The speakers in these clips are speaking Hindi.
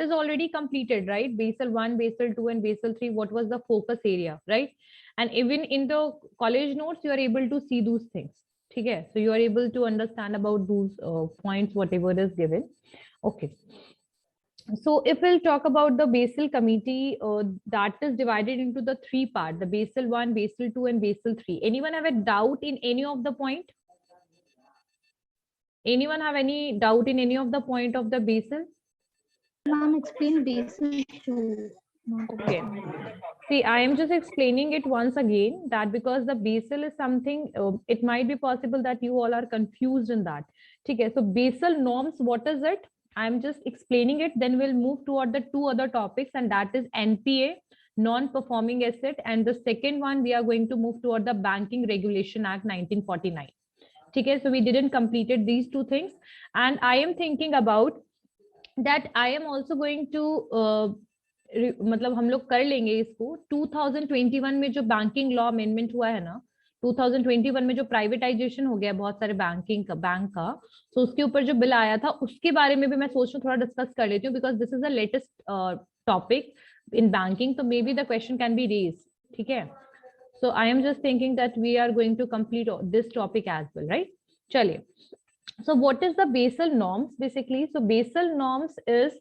is already completed, right? Basel 1, Basel 2 and Basel 3, what was the focus area, right? And even in the college notes, you are able to see those things. Okay, so you are able to understand about those points, whatever is given. Okay. So if we'll talk about the Basel committee, that is divided into the three parts, the Basel 1, Basel 2 and Basel 3. Anyone have a doubt in any of the point? Anyone have any doubt in any of the point of the Basel? Ma'am, explain Basel 2. Okay. See, I am just explaining it once again, that because the Basel is something, it might be possible that you all are confused in that. Okay, so Basel norms, what is it? I'm just explaining it, then we'll move toward the two other topics, and that is NPA, non-performing asset, and the second one we are going to move toward the Banking Regulation Act 1949. Okay, so we didn't completed these two things, and I am thinking about that I am also going to मतलब हम लोग कर लेंगे इसको 2021 में जो बैंकिंग लॉ अमेंडमेंट हुआ है ना, 2021 में जो प्राइवेटाइजेशन हो गया बहुत सारे बैंक का, तो उसके ऊपर जो बिल आया था उसके बारे में भी मैं सोच रही हूँ थोड़ा डिस्कस कर लेती हूँ, because this is the latest topic in banking, तो may be the question can be raise. ठीक है, so I am just thinking that we are going to complete this topic as well, right? चलिए. So what is the Basel norms basically? So Basel norms is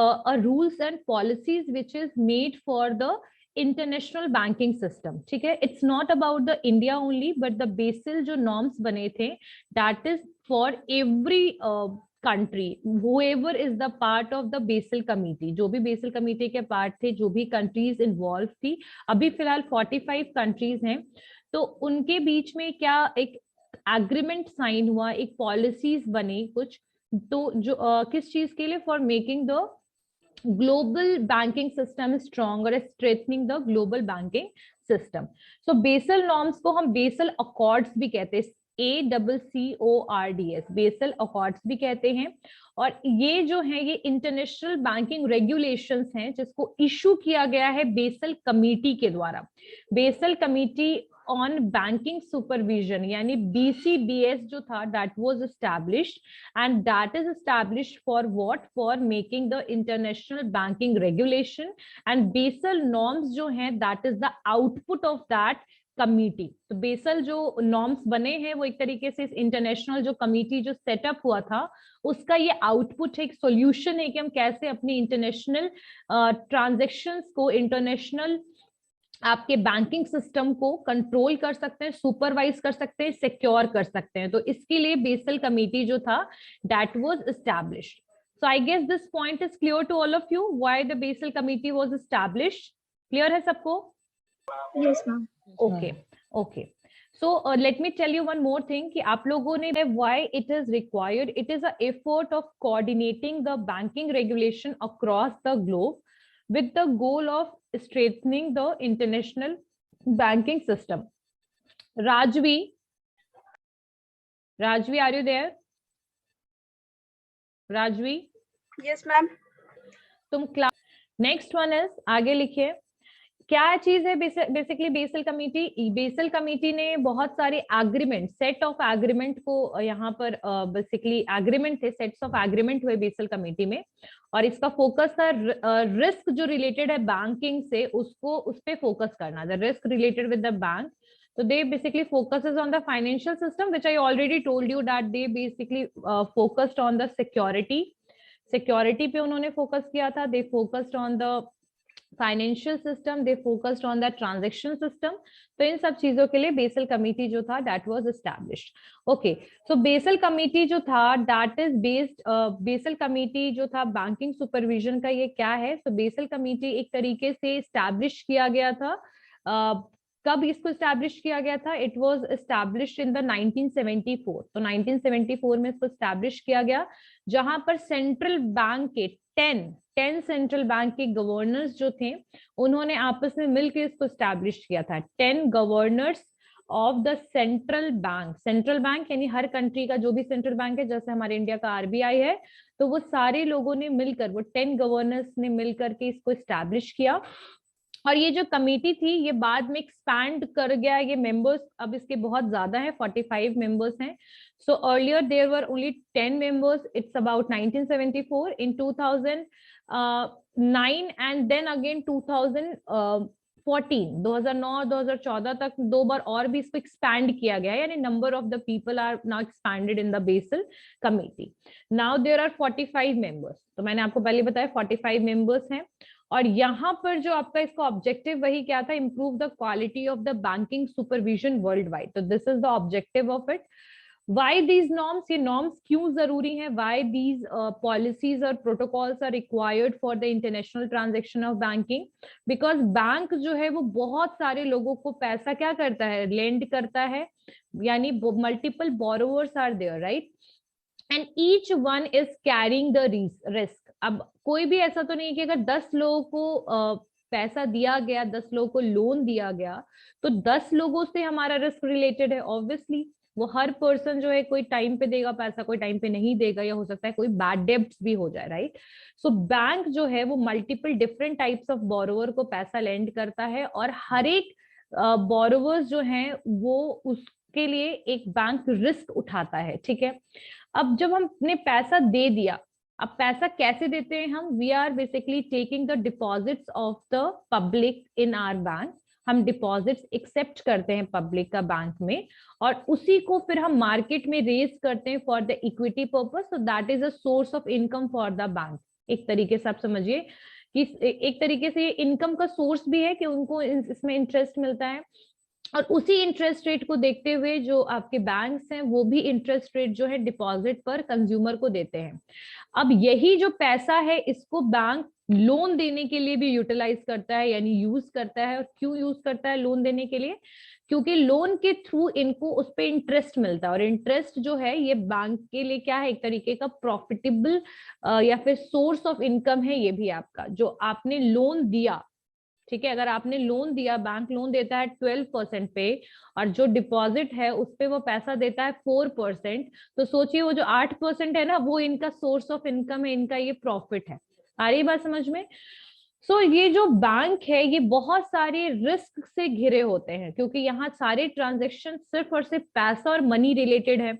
a rules and policies which is made for the international banking system. ठीक है, it's not about the India only, but the Basel जो norms बने थे, that is for every country, whoever is the part of the Basel committee. जो भी Basel committee के part थे, जो भी countries involved थी, अभी फिलहाल 45 countries हैं, तो उनके बीच में क्या एक एग्रीमेंट साइन हुआ, एक पॉलिसीज बने कुछ, तो जो किस चीज के लिए? For making the global banking system strong और strengthening the global banking system. So Basel norms को हम बेसल अकॉर्ड्स भी कहते हैं, ACCORDS, बेसल अकॉर्ड्स भी कहते हैं. और ये जो है ये इंटरनेशनल बैंकिंग रेगुलेशंस हैं जिसको इशू किया गया है बेसल कमेटी के द्वारा. Basal committee on banking supervision यानी BCBS जो था, that was established, and that is established for what? For making the international banking regulation, and Basel norms जो हैं that is the output of that committee. तो बेसल जो नॉर्म्स बने हैं वो एक तरीके से इस इंटरनेशनल जो कमिटी जो सेटअप हुआ था उसका ये आउटपुट है, एक सॉल्यूशन है कि हम कैसे अपनी इंटरनेशनल ट्रांजैक्शंस को, इंटरनेशनल आपके बैंकिंग सिस्टम को कंट्रोल कर सकते हैं, सुपरवाइज कर सकते हैं, सिक्योर कर सकते हैं. तो इसके लिए बेसल कमेटी जो था that was established. So I guess this point is clear to all of you why the Basel committee was established. Clear है सबको? Yes ma'am. Okay okay. So let me tell you one more thing कि आप लोगों ने why it is required. It is a effort of coordinating the banking regulation across the globe with the goal of strengthening the international banking system. Rajvi, are you there? Rajvi? Yes, ma'am. तुम क्लास. नेक्स्ट वन इज, आगे लिखिए क्या चीज है basically basal committee. Basal committee ने बहुत सारे एग्रीमेंट, सेट ऑफ एग्रीमेंट को यहाँ पर बेसिकली एग्रीमेंट थे, सेट्स ऑफ एग्रीमेंट हुए बेसल कमेटी में, और इसका फोकस था रिस्क जो रिलेटेड है बैंकिंग से, उसको उस पे फोकस करना, the risk related with the bank. So they basically focuses on the financial system, which I already told you that they basically focused on the security पे उन्होंने फोकस किया था. They focused on the financial system, they focused on the transaction system. तो इन सब चीजों के लिए बेसल कमेटी जो था that was established. Okay, so basal committee जो था that is based, basal committee जो था बैंकिंग सुपरविजन का ये क्या है? सो बेसल कमेटी एक तरीके से एस्टैब्लिश किया गया था. कब इसको एस्टैब्लिश किया गया था? It was established in the 1974. तो 1974 में इसको एस्टैब्लिश किया गया, जहां पर सेंट्रल बैंक के 10 सेंट्रल बैंक के गवर्नर्स जो थे उन्होंने आपस में मिलकर इसको एस्टैब्लिश किया था. 10 governors of the central bank. Central bank यानी हर कंट्री का जो भी सेंट्रल बैंक है, जैसे हमारे इंडिया का RBI है, तो वो सारे लोगों ने मिलकर, वो 10 गवर्नर्स ने मिलकर के इसको एस्टैब्लिश किया. और ये जो कमेटी थी ये बाद में एक्सपैंड कर गया, ये मेंबर्स अब इसके बहुत ज्यादा है, 45 मेंबर्स हैं. So earlier there were only 10 members. It's about 1974, in 2009 and then again 2009-2014 तक 2 बार और भी इसको एक्सपैंड किया गया, यानी number of the people are now expanded in the Basel committee. Now there are 45 members. तो मैंने आपको पहले बताया 45 मेंबर्स हैं. और यहाँ पर जो आपका इसका ऑब्जेक्टिव वही क्या था, improve the quality of the banking supervision world wide. तो this is the objective of it. Why these norms, ये नॉर्म्स क्यों जरूरी हैं, वाई दीज पॉलिसीज और protocols are required for the international transaction of banking. Because bank जो है वो बहुत सारे लोगों को पैसा क्या करता है, लेंड करता है, यानी multiple borrowers are there, right, and each one is carrying the risk. अब कोई भी ऐसा तो नहीं कि अगर 10 लोगों को पैसा दिया गया, 10 लोगों को लोन दिया गया, तो 10 लोगों से हमारा रिस्क रिलेटेड है. ऑब्वियसली वो हर पर्सन जो है कोई टाइम पे देगा पैसा, कोई टाइम पे नहीं देगा, या हो सकता है कोई बैड डेब्ट्स भी हो जाए, राइट. सो बैंक जो है वो multiple different types of borrower को पैसा लेंड करता है, और हर एक बोरोवर्स जो हैं वो उसके लिए एक बैंक रिस्क उठाता है, ठीक है. अब जब हमने पैसा दे दिया, अब पैसा कैसे देते हैं हम, we are basically taking the deposits of the public in our bank. हम डिपॉजिट्स एक्सेप्ट करते हैं पब्लिक का बैंक में, और उसी को फिर हम मार्केट में रेज करते हैं for the equity purpose. So that is a source of income for the bank. एक तरीके से आप समझिए कि एक तरीके से इनकम का सोर्स भी है कि उनको इसमें इंटरेस्ट मिलता है, और उसी इंटरेस्ट रेट को देखते हुए जो आपके बैंक्स हैं वो भी इंटरेस्ट रेट जो है डिपॉजिट पर कंज्यूमर को देते हैं. अब यही जो पैसा है इसको बैंक लोन देने के लिए भी यूटिलाइज करता है, यानी यूज करता है. और क्यों यूज करता है लोन देने के लिए, क्योंकि लोन के थ्रू इनको उस पर इंटरेस्ट मिलता है, और इंटरेस्ट जो है ये बैंक के लिए क्या है, एक तरीके का प्रॉफिटेबल या फिर सोर्स ऑफ इनकम है. ये भी आपका जो आपने लोन दिया, ठीक है, अगर आपने लोन दिया, बैंक लोन देता है 12% पे, और जो डिपॉजिट है उस पे वो पैसा देता है 4%. तो सोचिए वो जो 8% है ना, वो इनका सोर्स ऑफ इनकम है, इनका ये प्रॉफिट है. आ रही बात समझ में. सो ये जो बैंक है ये बहुत सारे रिस्क से घिरे होते हैं, क्योंकि यहाँ सारे ट्रांजेक्शन सिर्फ और सिर्फ पैसा और मनी रिलेटेड है.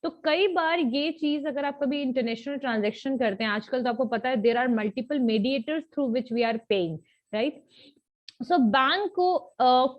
तो कई बार ये चीज, अगर आप कभी इंटरनेशनल ट्रांजेक्शन करते हैं, आजकल तो आपको पता है there are multiple mediators through which we are paying, right. So bank को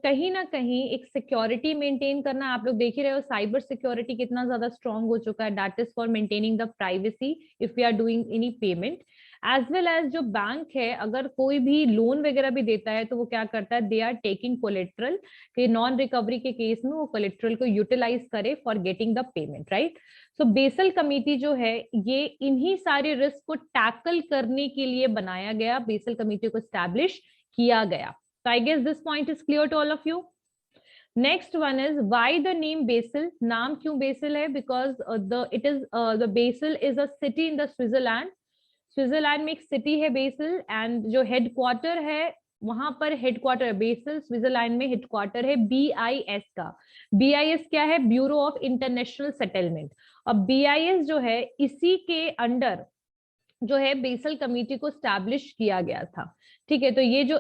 कहीं ना कहीं एक सिक्योरिटी मेंटेन करना, आप लोग देख ही रहे हो साइबर सिक्योरिटी कितना ज्यादा स्ट्रांग हो चुका है. That is for maintaining the privacy if we are doing any payment. As well as जो बैंक है अगर कोई भी लोन वगैरह भी देता है तो वो क्या करता है, दे आर टेकिंग कोलेट्रल, कि नॉन रिकवरी के केस में वो कोलेट्रल को यूटिलाइज करे for getting the payment, right. So basal committee जो है ये इन्हीं सारे रिस्क को टैकल करने के लिए बनाया गया, बेसल कमेटी को स्टैब्लिश किया गया. So I guess this point is clear to all of you. Next one is why the name Basel. नाम क्यों Basel है? Because the Basel is a city in the Switzerland. Switzerland में एक सिटी है बेसल, एंड जो हेडक्वार्टर है वहां पर, हेडक्वार्टर बेसल स्विट्जरलैंड में हेडक्वार्टर है BIS का. BIS क्या है, ब्यूरो ऑफ इंटरनेशनल सेटलमेंट. और BIS जो है इसी के अंडर जो है बेसल कमेटी को स्टैब्लिश किया गया था, ठीक है. तो ये जो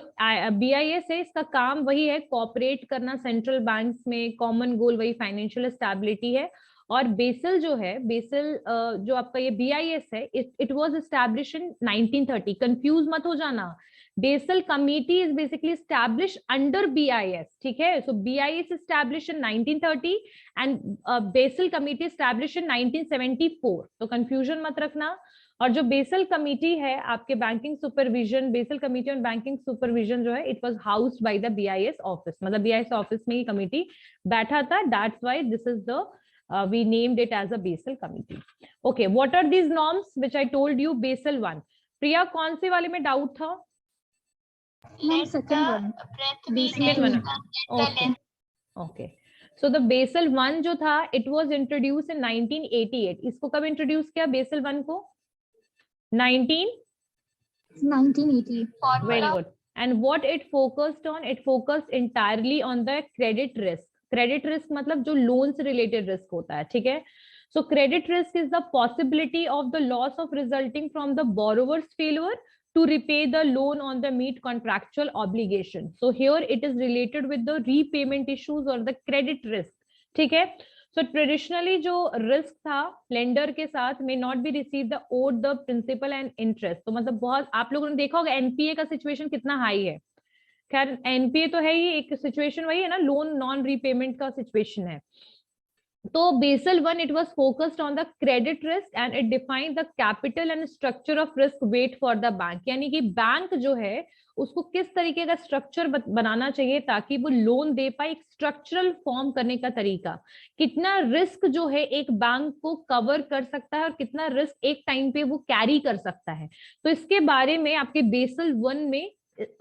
BIS है इसका काम वही है, कोऑपरेट करना सेंट्रल बैंक्स में, कॉमन गोल वही फाइनेंशियल स्टैबिलिटी है. और बेसल जो है, बेसल जो आपका ये BIS है, it was establish in 1930. Confuse मत हो जाना, basal committee is basically establish under BIS, ठीक है. सो BIS establish in 1930 and basal committee establish in 1974. तो कंफ्यूजन मत रखना. और जो बेसल कमेटी है आपके banking supervision, basal committee on banking supervision जो है, it was housed by the BIS office, मतलब BIS ऑफिस में ही कमेटी बैठा था. That's why this is the we named it as a Basel committee. Okay, what are these norms which I told you? Basel 1. प्रिया कौन से वाले में डाउट था? Second one. Okay. Okay. So the Basel 1 जो था, it was introduced in 1988. इसको कब introduce किया Basel 1 को? 1980. Very good. And what it focused on? It focused entirely on the credit risk. Credit risk मतलब जो लोन से रिलेटेड रिस्क होता है, ठीक है. सो credit risk is the possibility of the loss of resulting from the borrowers failure to repay the loan on the meet contractual obligation. So here it is related with the repayment issues or the credit risk. ठीक है, so traditionally जो risk था lender के साथ may not be received the owed the principal and interest. तो मतलब बहुत आप लोगों ने देखा होगा NPA का situation कितना हाई है. खैर NPA तो है ही, एक सिचुएशन वही है ना, लोन नॉन रीपेमेंट का सिचुएशन है. तो basal 1 it was focused on the credit risk and it defined the capital and structure of risk weight for the bank. यानी कि बैंक जो है उसको किस तरीके का स्ट्रक्चर बनाना चाहिए ताकि वो लोन दे पाए, एक स्ट्रक्चरल फॉर्म करने का तरीका, कितना रिस्क जो है एक बैंक को कवर कर सकता है और कितना रिस्क एक टाइम पे वो कैरी कर सकता है. तो इसके बारे में आपके बेसल 1 में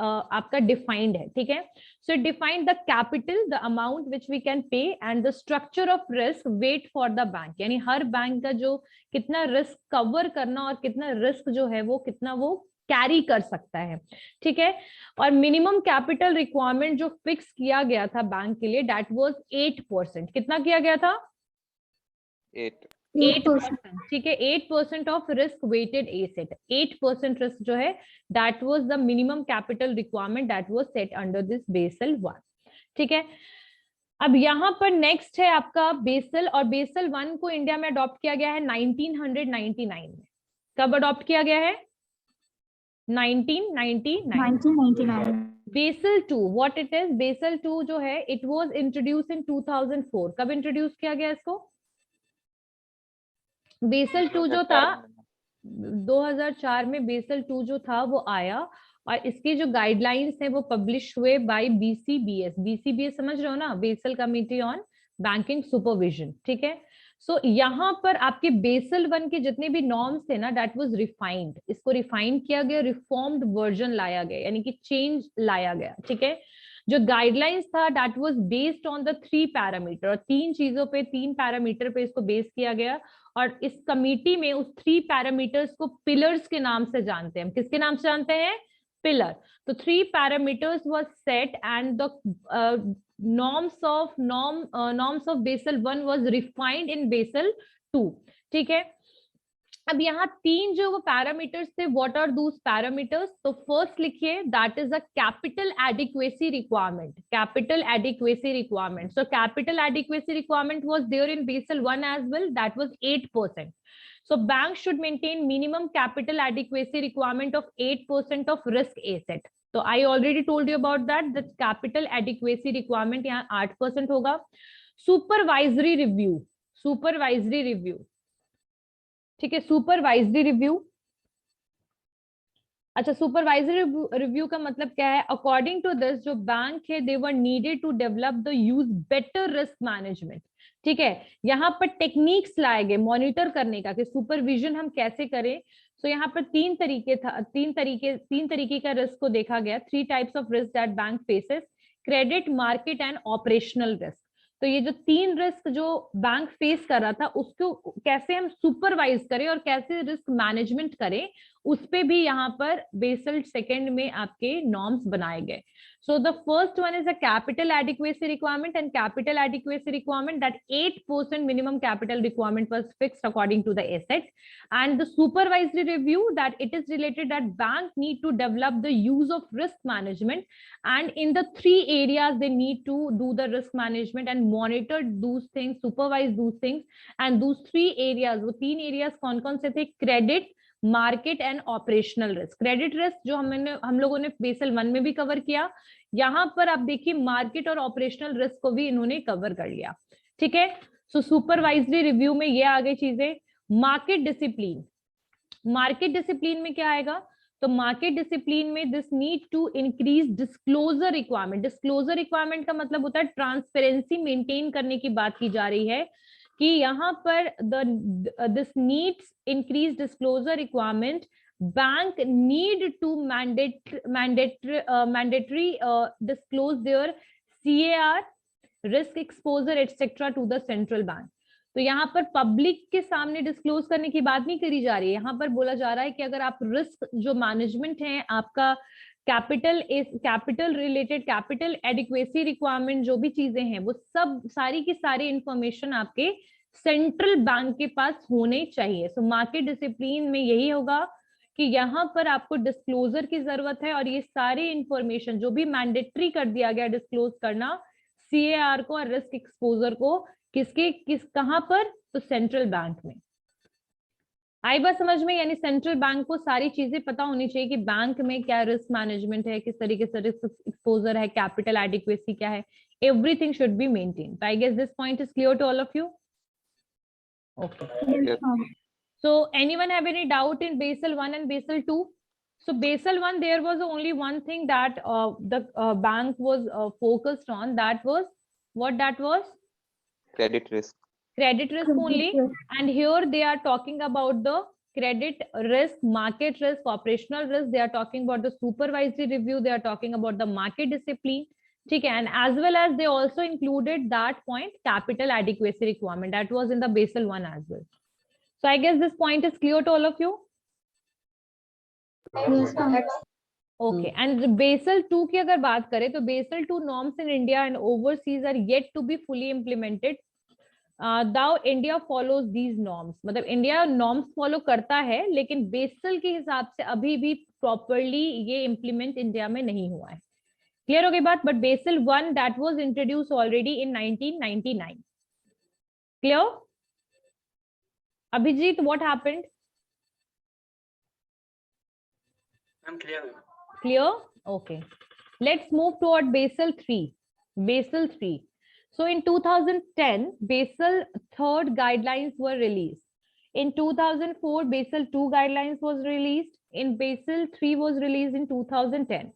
आपका डिफाइंड है. ठीक है, so it defined the capital, the amount which we can pay and the structure of risk weight for the bank. यानी हर बैंक का जो कितना रिस्क कवर करना और कितना रिस्क जो है वो कितना वो कैरी कर सकता है. ठीक है, और मिनिमम कैपिटल रिक्वायरमेंट जो फिक्स किया गया था बैंक के लिए दैट वाज 8%. कितना किया गया था? 8%. ठीक है, 8% of risk weighted asset. 8% risk जो है that was the minimum capital requirement that was set under this Basel 1. ठीक है, अब यहाँ पर नेक्स्ट है आपका बेसल, और बेसल 1 को इंडिया में अडॉप्ट किया गया है 1999 में. कब अडॉप्ट किया गया है? 1999. Basel 2 what it is? Basel 2 जो है इट वाज इंट्रोड्यूस इन 2004. कब इंट्रोड्यूस किया गया इसको? बेसल 2 जो था 2004 में बेसल 2 जो था वो आया, और इसके जो गाइडलाइंस हैं वो पब्लिश हुए बाय BCBS. BCBS समझ रहे हो ना, Basel committee on banking supervision. ठीक है, सो यहाँ पर आपके बेसल 1 के जितने भी नॉर्म्स थे ना दैट वाज रिफाइंड. इसको रिफाइन किया गया, रिफॉर्म्ड वर्जन लाया गया, यानी कि चेंज लाया गया. ठीक है, जो गाइडलाइंस था that was based on the 3 parameter, और 3 चीजों पे 3 पैरामीटर पे इसको बेस किया गया. और इस कमिटी में उस 3 पैरामीटर्स को पिलर्स के नाम से जानते हैं. हम किसके नाम से जानते हैं? पिलर. तो 3 parameters was set and the norms of Basel 1 was refined in Basel 2. ठीक है, अब यहाँ 3 जो वो पैरामीटर्स थे, व्हाट आर दोस पैरामीटर्स? तो फर्स्ट लिखिए that is a capital adequacy requirement. Capital adequacy requirement. So capital adequacy requirement was there in Basel 1 as well, that was 8%. So banks should maintain minimum capital adequacy requirement of 8% of risk asset. तो I already told you about that. The capital adequacy requirement यहाँ 8% होगा. Supervisory review. Supervisory review. ठीक है, supervisory review. अच्छा, सुपरवाइजरी रिव्यू का मतलब क्या है? अकॉर्डिंग टू दिस जो बैंक है they were needed to develop the use better risk management. ठीक है, यहाँ पर टेक्निक्स लाए गए मॉनिटर करने का कि सुपरविजन हम कैसे करें. सो यहाँ पर 3 तरीके का रिस्क को देखा गया. 3 types of risk that bank faces: credit, market and operational risk. तो ये जो 3 रिस्क जो बैंक फेस कर रहा था उसको कैसे हम सुपरवाइज करें और कैसे रिस्क मैनेजमेंट करें, उस पे भी यहाँ पर बेसल 2 में आपके नॉर्म्स बनाए गए. So the first one is a capital adequacy requirement, and capital adequacy requirement that 8% minimum capital requirement was fixed according to the asset. And the supervisory review that it is related that bank need to develop the use of risk management, and in the 3 areas they need to do the risk management and monitor those things, supervise those things. And those 3 areas, वो 3 areas कौन-कौन से थे? Credit, market and operational risk. Credit risk जो हम लोगों ने बेसल 1 में भी कवर किया, यहाँ पर आप देखिए मार्केट और ऑपरेशनल रिस्क को भी इन्होंने कवर कर लिया. ठीक है, सो सुपरवाइजरी रिव्यू में ये आ गई चीजें. Market discipline. मार्केट डिसिप्लिन में क्या आएगा? तो मार्केट डिसिप्लिन में this need to increase disclosure requirement. Disclosure requirement का मतलब होता है ट्रांसपेरेंसी मेंटेन करने की बात की जा रही है कि यहाँ पर this needs increase disclosure requirement. Bank need to mandatory disclose their CAR, risk exposure etcetera to the central bank. तो यहाँ पर पब्लिक के सामने डिस्क्लोज करने की बात नहीं करी जा रही है. यहाँ पर बोला जा रहा है कि अगर आप रिस्क जो मैनेजमेंट है आपका capital related, capital adequacy requirement जो भी चीजें हैं वो सब सारी की सारी इंफॉर्मेशन आपके सेंट्रल बैंक के पास होने चाहिए. सो मार्केट डिसिप्लिन में यही होगा कि यहाँ पर आपको डिस्क्लोजर की जरूरत है और ये सारी इंफॉर्मेशन जो भी मैंडेटरी कर दिया गया डिस्क्लोज करना CAR को और रिस्क एक्सपोजर को कहां पर, तो सेंट्रल बैंक में। आई बात समझ में, यानी सेंट्रल बैंक को सारी चीजें पता होनी चाहिए कि बैंक में क्या रिस्क मैनेजमेंट है, किस तरीके से रिस्क एक्सपोजर है, कैपिटल एडिक्वेसी क्या है, everything should be maintained. I guess this point is clear to all of you. Okay, Yes, ma'am. so anyone have any doubt in Basel 1 and Basel 2? So Basel 1, there was only one thing that the bank was focused on, that was what? That was Credit risk. credit risk only. And here they are talking about the credit risk, market risk, operational risk. They are talking about the supervisory review. They are talking about the market discipline. Okay, and as well as they also included that point, capital adequacy requirement, that was in the Basel 1 as well. So I guess this point is clear to all of you. Yes, ma'am. Okay, and Basel 2 की अगर बात करें तो Basel 2 norms in India and overseas are yet to be fully implemented. Now India follows these norms. मतलब India norms follow करता है, लेकिन Basel के हिसाब से अभी भी properly ये implement India में नहीं हुआ है. Clear हो गई बात? But Basel 1 that was introduced already in 1999. Clear? Abhijit, what happened? I'm clear. Clear? Okay. Let's move toward Basel 3. Basel 3. So in 2010, Basel third guidelines were released. In 2004, Basel 2 guidelines was released. In Basel 3 was released in 2010.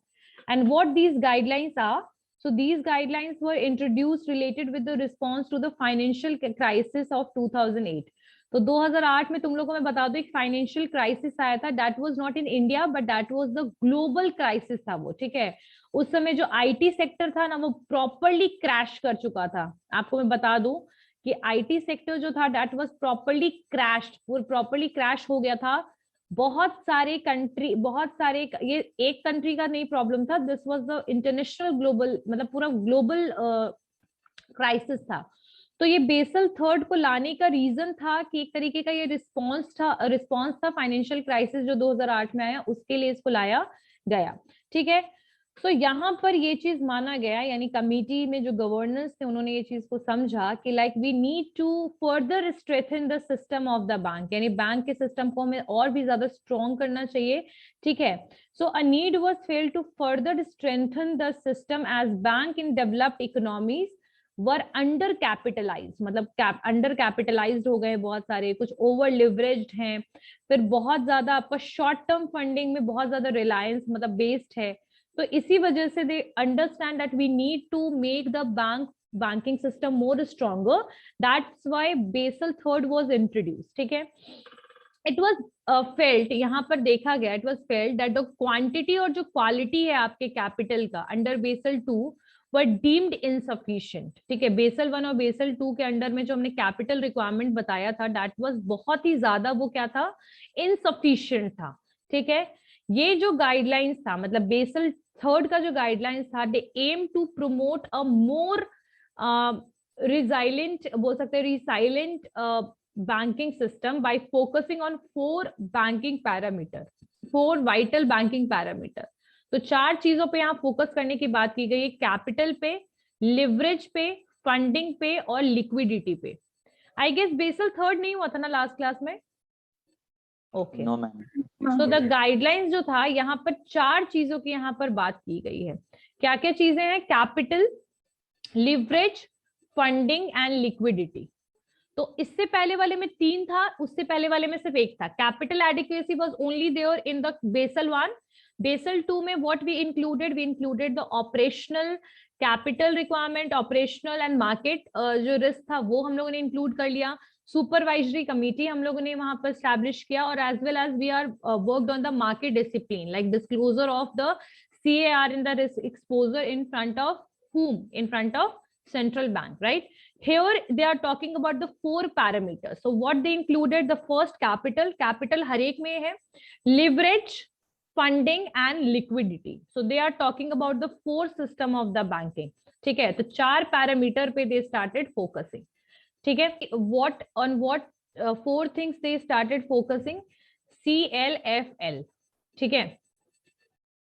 And what these guidelines are? So these guidelines were introduced related with the response to the financial crisis of 2008. तो 2008 में तुम लोगों को मैं बता दूं एक फाइनेंशियल क्राइसिस आया था, that was not in India but that was the global crisis था वो, ठीक है। उस समय जो आईटी सेक्टर था ना वो प्रॉपर्ली क्रैश कर चुका था। आपको मैं बता दूं कि आईटी सेक्टर जो था दैट वाज प्रॉपर्ली क्रैश्ड, वो प्रॉपर्ली क्रैश हो गया था। बहुत सारे कंट्री, बहुत सारे, ये एक कंट्री का नहीं प्रॉब्लम था, this was the international global, मतलब पूरा ग्लोबल क्राइसिस था। तो ये बेसल थर्ड को लाने का रीजन था कि एक तरीके का ये रिस्पॉन्स था फाइनेंशियल क्राइसिस जो 2008 में आया, उसके लिए इसको लाया गया, ठीक है। तो यहाँ पर ये चीज माना गया, यानी कमिटी में जो गवर्नेंस थे उन्होंने ये चीज को समझा कि like we need to further strengthen the system of the bank, यानी बैंक के सिस्टम को हमें और भी ज्यादा स्ट्रॉन्ग करना चाहिए, ठीक है। So a need was felled to further strengthen the system as bank in developed economies were under capitalize, मतलब अंडर कैपिटलाइज्ड हो गए बहुत सारे, कुछ ओवर लिवरेज्ड हैं, फिर बहुत ज्यादा आपका शॉर्ट टर्म फंडिंग में बहुत ज्यादा रिलायंस मतलब बेस्ड है। तो इसी वजह से they understand that we need to make the banking system more stronger. That's why Basel third was introduced, ठीक है। It was felt, यहाँ पर देखा गया, it was felt that the quantity और जो क्वालिटी है आपके कैपिटल का under Basel 2 were deemed insufficient, ठीक है। Basel 1 और Basel 2 के अंडर में जो हमने कैपिटल रिक्वायरमेंट बताया था that was बहुत ही ज्यादा, वो क्या था, insufficient था, ठीक है। ये जो गाइडलाइंस था, मतलब बेसल थर्ड का जो गाइडलाइंस था, they aim to promote a more resilient, बोल सकते हैं resilient banking system by focusing on 4 banking parameter, 4 vital banking parameter. तो 4 चीजों पे यहाँ फोकस करने की बात की गई है, कैपिटल पे, लिवरेज पे, फंडिंग पे और लिक्विडिटी पे। आई गेस बेसल थर्ड नहीं हुआ था ना लास्ट क्लास में? Okay, No, ma'am. So the guidelines जो था यहाँ पर 4 चीजों की यहाँ पर बात की गई है। क्या क्या चीजें हैं? Capital, leverage, funding and liquidity. तो इससे पहले वाले में 3 था, उससे पहले वाले में सिर्फ 1 था। Capital adequacy was only there in the Basel 1। Basel 2 में what we included the operational capital requirement, operational and market जो रिस्क था वो हम लोगों ने इंक्लूड कर लिया। सुपरवाइजरी कमिटी हम लोगों ने वहां पर स्टैब्लिश किया, और as well as we are worked on the market discipline like disclosure of the CAR in the risk exposure in front of whom? In front of central bank, right? Here they are talking about the 4 parameters. So what they included, the first capital हर एक में है, leverage, funding and liquidity. So they are talking about the 4 system of the banking, ठीक है। तो 4 पैरामीटर पे they started focusing, ठीक है। what 4 things they started focusing? CLFL, ठीक है,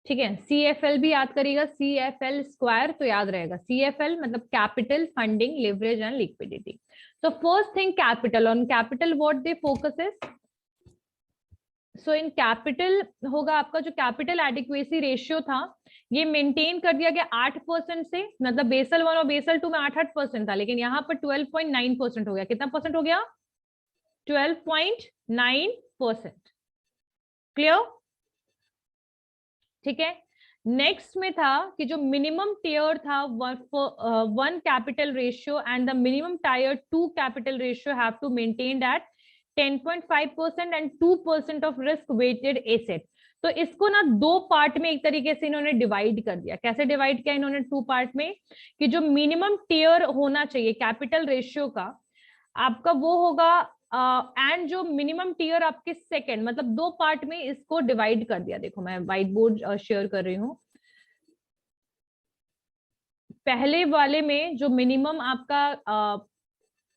ठीक है। CFL भी याद करिएगा, CFL स्क्वायर तो याद रहेगा। CFL मतलब capital, funding, leverage and liquidity. So first thing, capital. On capital what they focus is, so in capital होगा आपका जो कैपिटल एडिक्वेसी रेशियो था ये मेंटेन कर दिया गया 8% से, मतलब बेसल 1 और बेसल 2 में 8% था, लेकिन यहाँ पर 12.9% हो गया। कितना परसेंट हो गया? 12.9%। क्लियर? ठीक है। नेक्स्ट में था कि जो मिनिमम टियर था 1 capital ratio and the minimum tier 2 capital ratio have to maintain at 10.5% and 2% of risk weighted asset. तो इसको ना दो पार्ट में एक तरीके से इन्होंने डिवाइड कर दिया। कैसे डिवाइड किया इन्होंने? 2 पार्ट में, कि जो मिनिमम टियर होना चाहिए कैपिटल रेशियो का आपका वो होगा एंड जो मिनिमम टियर आपके सेकंड, मतलब 2 पार्ट में इसको डिवाइड कर दिया। देखो मैं व्हाइट बोर्ड शेयर कर रही हूँ। पहले वाले में जो मिनिमम आपका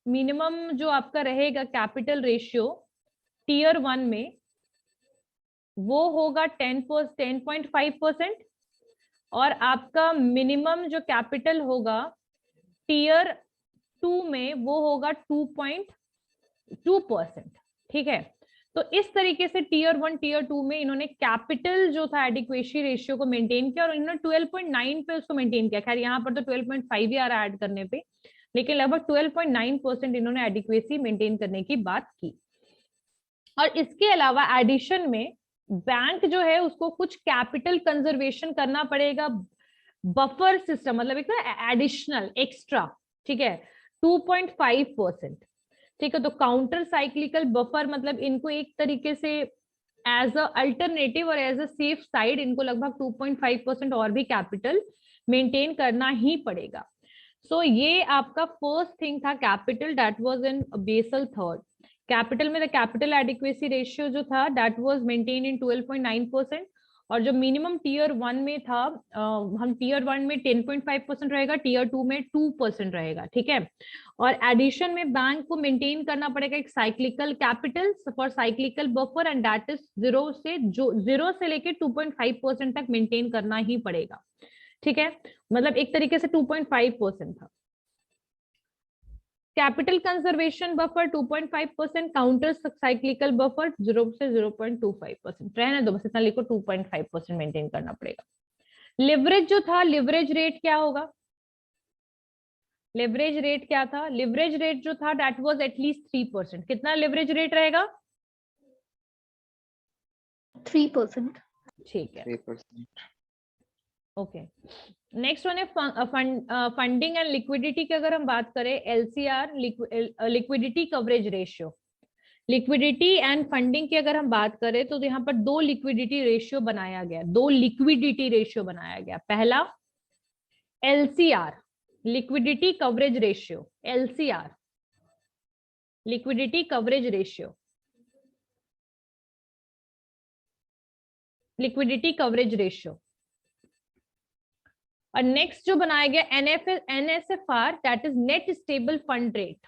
मिनिमम जो आपका रहेगा कैपिटल रेशियो टियर 1 में वो होगा 10.5%, और आपका मिनिमम जो कैपिटल होगा टियर 2 में वो होगा 2.2%। ठीक है, तो इस तरीके से टियर 1 टियर 2 में इन्होंने कैपिटल जो था एडिक्वेसी रेशियो को मेंटेन किया, और इन्होंने 12.9 पे उसको मेंटेन किया। खैर यहाँ पर तो 12.5 ही आ रहा है ऐड करने पे, लेकिन लगभग 12.9% इन्होंने एडिक्वेसी मेंटेन करने की बात की। और इसके अलावा एडिशन में बैंक जो है उसको कुछ कैपिटल कंजर्वेशन करना पड़ेगा, बफर सिस्टम, मतलब एक एडिशनल एक्स्ट्रा। ठीक है, 2.5%। ठीक है, तो काउंटर साइक्लिकल बफर मतलब इनको एक तरीके से एज अ अल्टरनेटिव और एज अ सेफ साइड इनको लगभग 2.5% और भी कैपिटल मेंटेन करना ही पड़ेगा। सो ये आपका फर्स्ट थिंग था capital, that was in Basel third. Capital में द कैपिटल एडिक्वेसी रेशियो जो था दैट वाज मेंटेन इन 12.9%, और जो मिनिमम टियर 1 में था हम टियर 1 में 10.5% रहेगा, टियर 2 में 2% रहेगा। ठीक है, और एडिशन में बैंक को मेंटेन करना पड़ेगा एक cyclical capital for cyclical buffer, and that is 0 से लेके 2.5% तक मेंटेन करना ही पड़ेगा। ठीक है, मतलब एक तरीके से 2.5% था। Capital conservation buffer 2.5%, counter cyclical buffer 0 से 0.25%। रहने दो, बस इतना लिखो, 2.5% मेंटेन करना पड़ेगा। लिवरेज जो था, लिवरेज रेट क्या होगा? लिवरेज रेट क्या था? लिवरेज रेट जो था दैट वाज एटलीस्ट 3%। कितना लिवरेज रेट रहेगा? 3%. ठीक है, 3%. ओके। नेक्स्ट वन है फंडिंग एंड लिक्विडिटी की अगर हम बात करें, LCR liquidity coverage ratio. Liquidity and funding की अगर हम बात करें तो यहाँ पर 2 लिक्विडिटी रेशियो बनाया गया, 2 लिक्विडिटी रेशियो बनाया गया। पहला LCR liquidity coverage ratio, LCR liquidity coverage ratio, liquidity coverage ratio. और नेक्स्ट जो बनाया गया NSFR, that is net stable fund rate.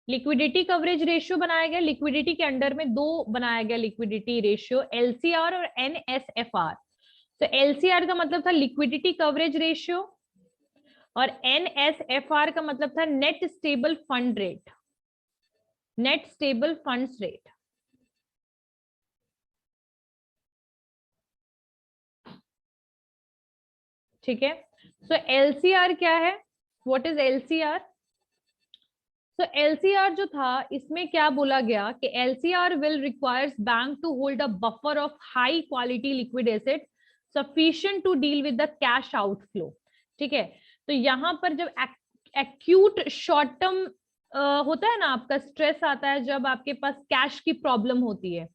Liquidity coverage ratio बनाया गया, लिक्विडिटी के अंडर में 2 बनाया गया लिक्विडिटी रेशियो, LCR और NSFR। तो LCR का मतलब था लिक्विडिटी कवरेज रेशियो, और NSFR का मतलब था net stable fund rate, net stable funds rate. ठीक है, सो LCR क्या है? What is LCR? So LCR जो था इसमें क्या बोला गया कि LCR will requires bank to hold a buffer of high quality liquid asset sufficient to deal with the cash outflow। ठीक है, तो यहाँ पर जब एक्यूट शॉर्ट टर्म होता है ना, आपका स्ट्रेस आता है जब आपके पास कैश की प्रॉब्लम होती है।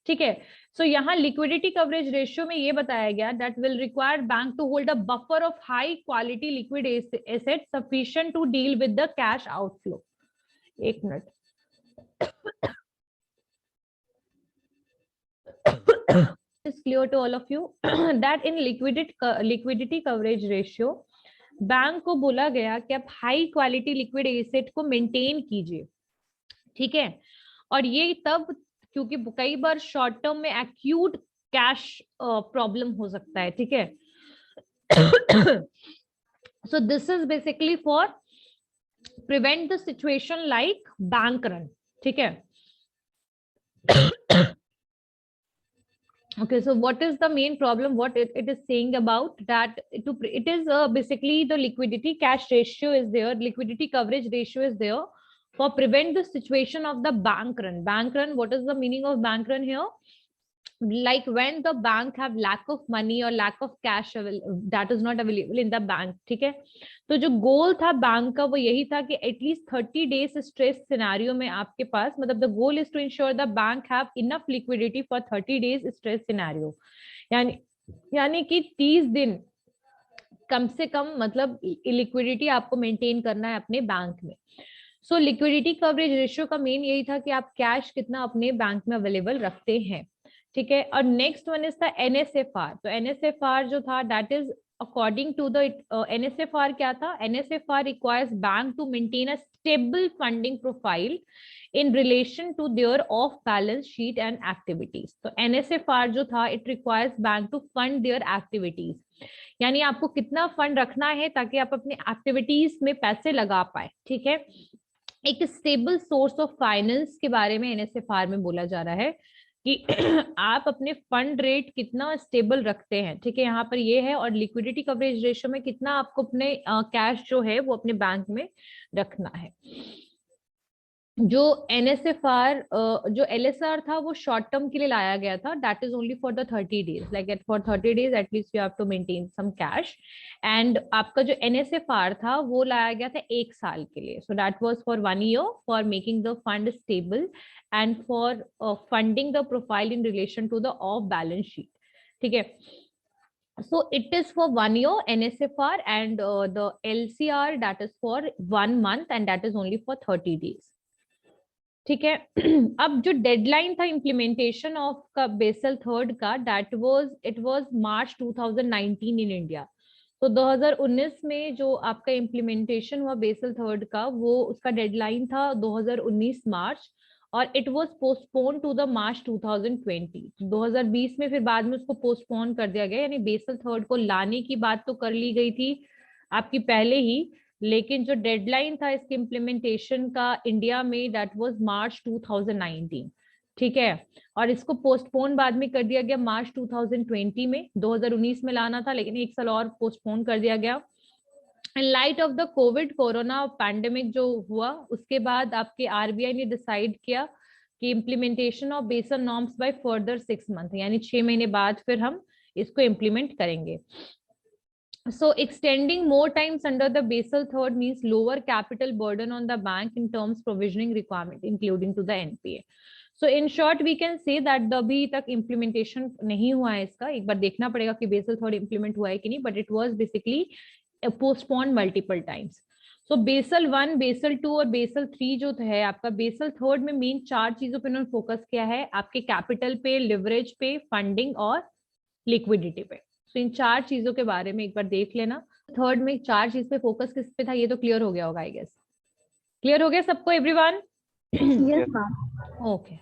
ठीक है, सो यहाँ लिक्विडिटी कवरेज रेशियो में ये बताया गया that will require bank to hold a buffer of high quality liquid asset sufficient to deal with the cash outflow. एक minute, is clear to all of you that in liquidity coverage ratio bank को बोला गया कि आप हाई क्वालिटी लिक्विड एसेट को मेंटेन कीजिए। ठीक है, और ये तब क्योंकि कई बार शॉर्ट टर्म में एक्यूट कैश प्रॉब्लम हो सकता है, ठीक है। So this is basically for prevent the situation like bank run, ठीक है। Okay, so what is the main problem? What it is saying about that it is basically the liquidity cash ratio is there, liquidity coverage ratio is there for prevent the situation of the bank run. Bank run, what is the meaning of bank run here? Like when the bank have lack of money or lack of cash that is not available in the bank, ठीक है। तो जो गोल था बैंक का वो यही था कि एटलीस्ट 30 डेज स्ट्रेस सिनेरियो में आपके पास, मतलब the goal is to ensure the bank have enough liquidity for 30 days stress scenario, यानी कि 30 दिन कम से कम मतलब लिक्विडिटी आपको मेंटेन करना है अपने बैंक में। सो लिक्विडिटी कवरेज रेशियो का मेन यही था कि आप कैश कितना अपने बैंक में अवेलेबल रखते हैं, ठीक है। और next one is the NSFR। तो NSFR जो था that is according to the NSFR क्या था, NSFR requires bank to maintain a stable funding profile in relation to their off balance sheet and activities. तो NSFR जो था it requires bank to fund their activities, यानी आपको कितना फंड रखना है ताकि आप अपनी एक्टिविटीज में पैसे लगा पाए, ठीक है। एक स्टेबल सोर्स ऑफ फाइनेंस के बारे में NSFR में बोला जा रहा है कि आप अपने फंड रेट कितना स्टेबल रखते हैं, ठीक है, यहाँ पर ये है। और लिक्विडिटी कवरेज रेशियो में कितना आपको अपने कैश जो है वो अपने बैंक में रखना है। जो NSFR जो LSR था वो शॉर्ट टर्म के लिए लाया गया था, that is only for the 30 days, like for 30 days at least you have to maintain some cash. And आपका जो NSFR था वो लाया गया था 1 साल के लिए, so that was for 1 year for making the fund stable and for funding the profile in relation to the off balance sheet, ठीक है। So it is for 1 year NSFR and the LCR that is for 1 month and that is only for 30 days, ठीक है। अब जो डेडलाइन था इम्प्लीमेंटेशन ऑफ का बेसल थर्ड का that was it was March 2019 in India. तो 2019 में जो आपका इम्प्लीमेंटेशन हुआ बेसल थर्ड का वो उसका डेडलाइन था 2019 मार्च और it was postpone to the March 2020। 2020 में फिर बाद में उसको पोस्टपोन कर दिया गया, यानी बेसल थर्ड को लाने की बात तो कर ली गई थी आपकी पहले ही, लेकिन जो डेडलाइन था इसके इम्प्लीमेंटेशन का इंडिया में दैट वाज मार्च 2019, ठीक है। और इसको पोस्टपोन बाद में कर दिया गया मार्च 2020 में, 2019 में लाना था लेकिन 1 साल और पोस्टपोन कर दिया गया। In light of the Covid corona pandemic जो हुआ उसके बाद आपके RBI ने डिसाइड किया कि implementation of Basel norms by further 6 month, यानी 6 महीने बाद फिर हम इसको इम्प्लीमेंट करेंगे। So extending more times under the Basel third means lower capital burden on the bank in terms provisioning requirement, including to the NPA. So in short, we can say that the अभी तक implementation नहीं हुआ है इसका, एक बार देखना पड़ेगा कि Basel third implement हुआ है कि नहीं, but it was basically postponed multiple times. So Basel 1, Basel 2 और Basel 3 जो है आपका Basel third में मेन 4 चीजों पे उन्होंने फोकस किया है, आपके कैपिटल पे, लिवरेज पे, फंडिंग और लिक्विडिटी पे। तो इन 4 चीजों के बारे में एक बार देख लेना। थर्ड में 4 चीज पे फोकस किस पे था ये तो क्लियर हो गया होगा आई गेस। क्लियर हो गया सबको एवरीवन? Yes, ma'am. ओके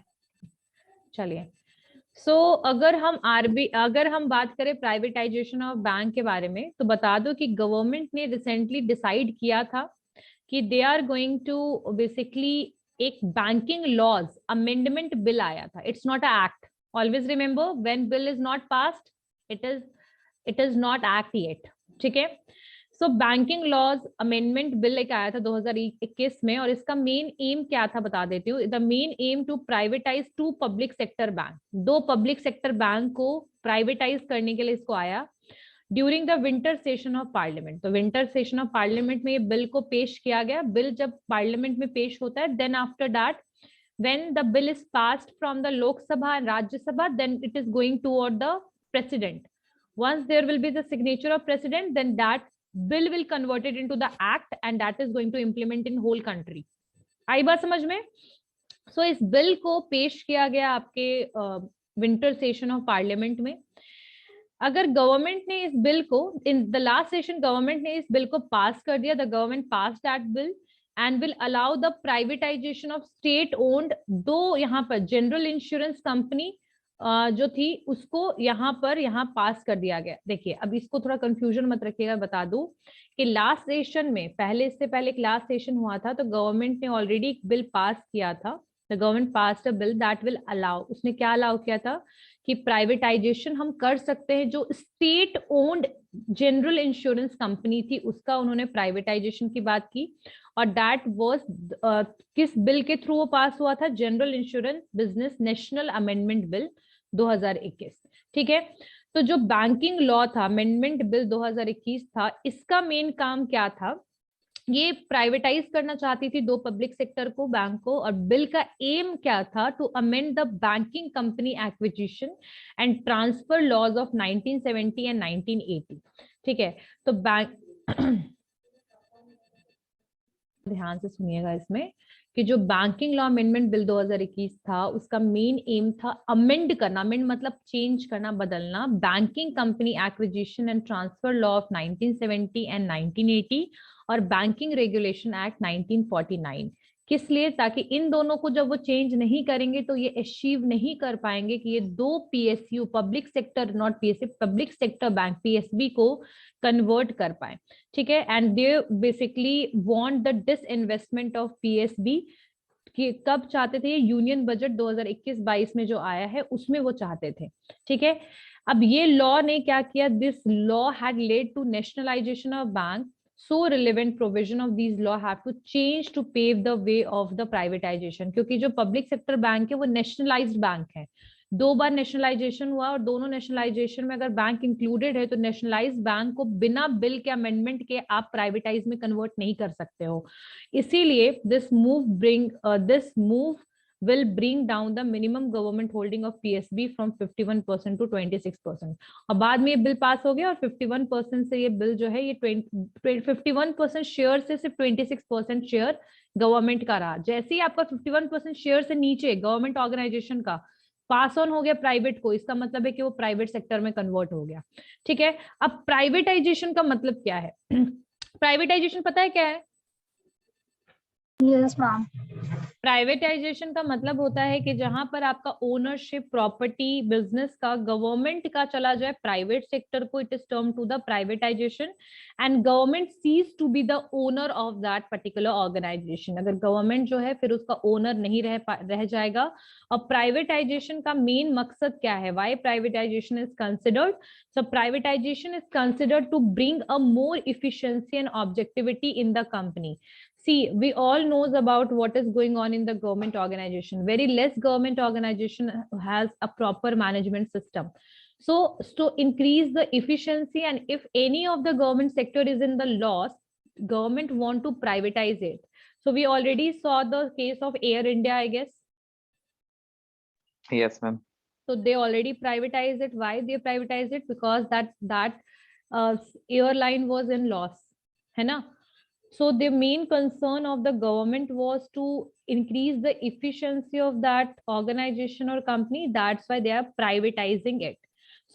चलिए। सो अगर हम बात करें प्राइवेटाइजेशन ऑफ बैंक के बारे में तो बता दो कि गवर्नमेंट ने रिसेंटली डिसाइड किया था कि they are going to basically एक बैंकिंग लॉज अमेंडमेंट बिल आया था, it's not a act. Always remember when bill is not passed it is not act yet, ठीक है। So banking laws amendment bill एक आया था 2021 में और इसका मेन एम क्या था बता देती हूँ। The main aim to privatize 2 public sector bank, 2 public sector bank को प्राइवेटाइज करने के लिए इसको आया during the winter session of parliament. तो विंटर सेशन ऑफ पार्लियामेंट में ये बिल को पेश किया गया। बिल जब पार्लियामेंट में पेश होता है then after that when the bill is passed from the Lok Sabha and Rajya Sabha, then it is going toward the president. Once there will be the signature of president, then that bill will convert it into the act and that is going to implement in whole country. आई बात समझ में? सो इस बिल को पेश किया गया आपके विंटर सेशन ऑफ पार्लियामेंट में। अगर गवर्नमेंट ने इस बिल को in the last session government ने इस बिल को पास कर दिया, the government pass that bill and will allow the privatization of state owned, दो यहाँ पर जनरल इंश्योरेंस कंपनी जो थी उसको यहाँ पास कर दिया गया। देखिए अब इसको थोड़ा कंफ्यूजन मत रखिएगा, बता दूं कि लास्ट सेशन में इससे पहले एक लास्ट सेशन हुआ था तो गवर्नमेंट ने ऑलरेडी एक बिल पास किया था। The government passed a bill that will allow, उसने क्या अलाउ किया था कि प्राइवेटाइजेशन हम कर सकते हैं। जो state owned general insurance company थी उसका उन्होंने प्राइवेटाइजेशन की बात की, और दैट वाज किस बिल के थ्रू वो पास हुआ था? General insurance business national amendment bill 2021। ठीक है, तो जो बैंकिंग लॉ था अमेंडमेंट बिल 2021 था, इसका मेन काम क्या था? ये प्राइवेटाइज करना चाहती थी दो पब्लिक सेक्टर को, बैंक को, और बिल का एम क्या था? To amend the banking company acquisition and transfer laws of 1970 and 1980। ठीक है, तो बैंक ध्यान से सुनिएगा इसमें कि जो बैंकिंग लॉ अमेंडमेंट बिल 2021 था उसका मेन एम था अमेंड करना, अमेंड मतलब चेंज करना, बदलना, banking company acquisition and transfer law of 1970 and 1980 और बैंकिंग रेगुलेशन एक्ट 1949। किस लिए? ताकि इन दोनों को जब वो चेंज नहीं करेंगे तो ये अचीव नहीं कर पाएंगे कि ये दो PSU, public sector not PSU, public sector bank PSB को कन्वर्ट कर पाए। ठीक है, and they basically want the disinvestment of PSB. कि कब चाहते थे? यूनियन बजट 2021-22 में जो आया है उसमें वो चाहते थे। ठीक है, अब ये लॉ ने क्या किया? This law had led to nationalization of bank, so relevant provision of these law have to change to pave the way of the privatization। क्योंकि जो पब्लिक सेक्टर बैंक है वो नेशनलाइज्ड बैंक है, दो बार नेशनलाइजेशन हुआ और दोनों नेशनलाइजेशन में अगर बैंक इंक्लूडेड है तो नेशनलाइज्ड बैंक को बिना बिल के अमेंडमेंट के आप प्राइवेटाइज में कन्वर्ट नहीं कर सकते हो। इसीलिए this move will bring down the minimum government holding of PSB from 51% to 26%। और बाद में ये बिल पास हो गया और 51% से ये बिल जो है ये 51% शेयर से सिर्फ 26% शेयर गवर्नमेंट का रहा। जैसे ही आपका 51% शेयर से नीचे गवर्नमेंट ऑर्गेनाइजेशन का पास ऑन हो गया प्राइवेट को, इसका मतलब है कि वो प्राइवेट सेक्टर में कन्वर्ट हो गया। ठीक है, अब प्राइवेटाइजेशन का मतलब क्या है? प्राइवेटाइजेशन पता है क्या है? Yes, ma'am. प्राइवेटाइजेशन का मतलब होता है कि जहां पर आपका ओनरशिप, प्रॉपर्टी, बिजनेस का गवर्नमेंट का चला जाए प्राइवेट सेक्टर को, it is term to the privatization, and government cease to be the owner of that particular organization. अगर गवर्नमेंट जो है फिर उसका ओनर नहीं रह जाएगा। और प्राइवेटाइजेशन का मेन मकसद क्या है? Why privatization is considered? So privatization is considered to bring a more efficiency and objectivity in the company. See, we all knows about what is going on in the government organization. Very less government organization has a proper management system. So to increase the efficiency, and if any of the government sector is in the loss, government want to privatize it. So we already saw the case of Air India, I guess. Yes, ma'am. So they already privatized it. Why they privatized it? Because that airline was in loss, है ना? So the main concern of the government was to increase the efficiency of that organization or company. That's why they are privatizing it.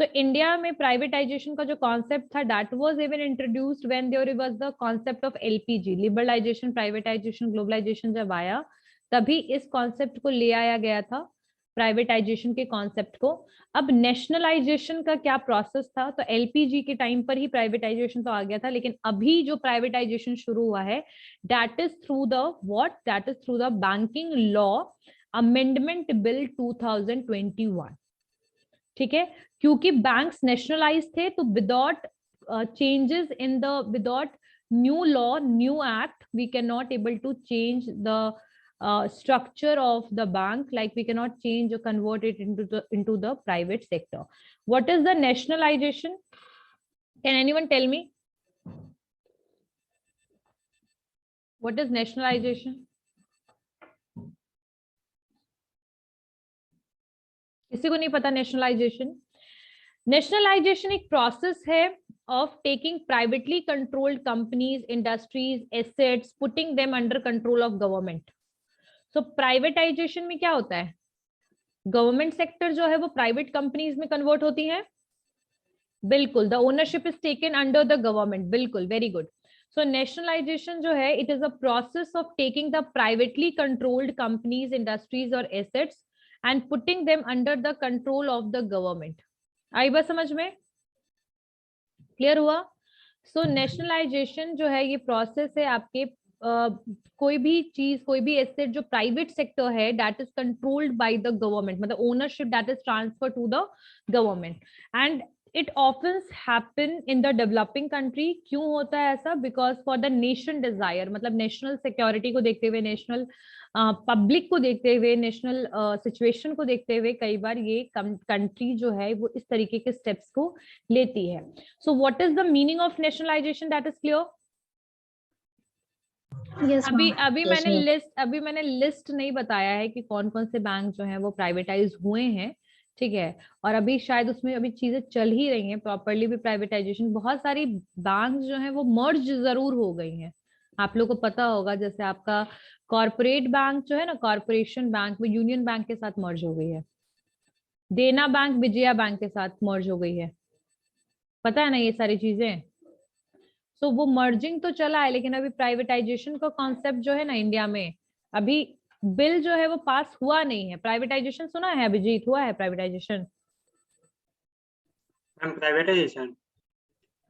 So India में privatization का जो concept था, that was even introduced when there was the concept of LPG, liberalization, privatization, globalization जब आया तभी इस concept को ले आया गया था, प्राइवेटाइजेशन के कॉन्सेप्ट को। अब नेशनलाइजेशन का क्या प्रोसेस था? तो एलपीजी के टाइम पर ही प्राइवेटाइजेशन तो आ गया था, लेकिन अभी जो प्राइवेटाइजेशन शुरू हुआ है that is through the what? That is through the banking law amendment bill 2021। ठीक है, क्योंकि बैंक्स नेशनलाइज थे तो without changes in the, without new law, new act, we can not able to change the structure of the bank, like we cannot change or convert it into the private sector. What is the nationalization? Can anyone tell me what is nationalization? किसी को नहीं पता नेशनलाइजेशन? नेशनलाइजेशन एक प्रोसेस है of taking privately controlled companies, industries, assets, putting them under control of government. तो प्राइवेटाइजेशन में क्या होता है? गवर्नमेंट सेक्टर जो है वो प्राइवेट कंपनीज में कन्वर्ट होती है। बिल्कुल, the ownership is taken under the government. बिल्कुल, वेरी गुड। सो नेशनलाइजेशन जो है it is a process of taking the privately controlled companies, industries और assets and putting them under the control of the government. आई बात समझ में? क्लियर हुआ? सो नेशनलाइजेशन जो है ये प्रोसेस है आपके कोई भी चीज, कोई भी एसेट जो प्राइवेट सेक्टर है that is controlled by the government, मतलब ownership that is transfer to the government and it often happen in the developing country. क्यों होता है ऐसा? Because for the nation desire, मतलब नेशनल सिक्योरिटी को देखते हुए, नेशनल पब्लिक को देखते हुए, नेशनल सिचुएशन को देखते हुए कई बार ये कंट्री जो है वो इस तरीके के स्टेप्स को लेती है। सो what is the meaning of nationalisation? That is clear? Yes, ma'am. अभी मैंने लिस्ट नहीं बताया है कि कौन कौन से बैंक जो है वो प्राइवेटाइज हुए हैं, ठीक है, और अभी शायद उसमें अभी चीजें चल ही रही हैं प्रॉपरली भी प्राइवेटाइजेशन। बहुत सारी बैंक जो है वो मर्ज जरूर हो गई हैं, आप लोग को पता होगा। जैसे आपका कॉर्पोरेट बैंक जो है ना, कॉर्पोरेशन बैंक में यूनियन बैंक के साथ मर्ज हो गई है, देना बैंक विजया बैंक के साथ मर्ज हो गई है, पता है ना ये सारी चीजें। तो वो मर्जिंग तो चला है, लेकिन अभी प्राइवेटाइजेशन का कॉन्सेप्ट जो है ना इंडिया में, अभी बिल जो है वो पास हुआ नहीं है। प्राइवेटाइजेशन सुना है अभिजीत? हुआ है प्राइवेटाइजेशन? प्राइवेटाइजेशन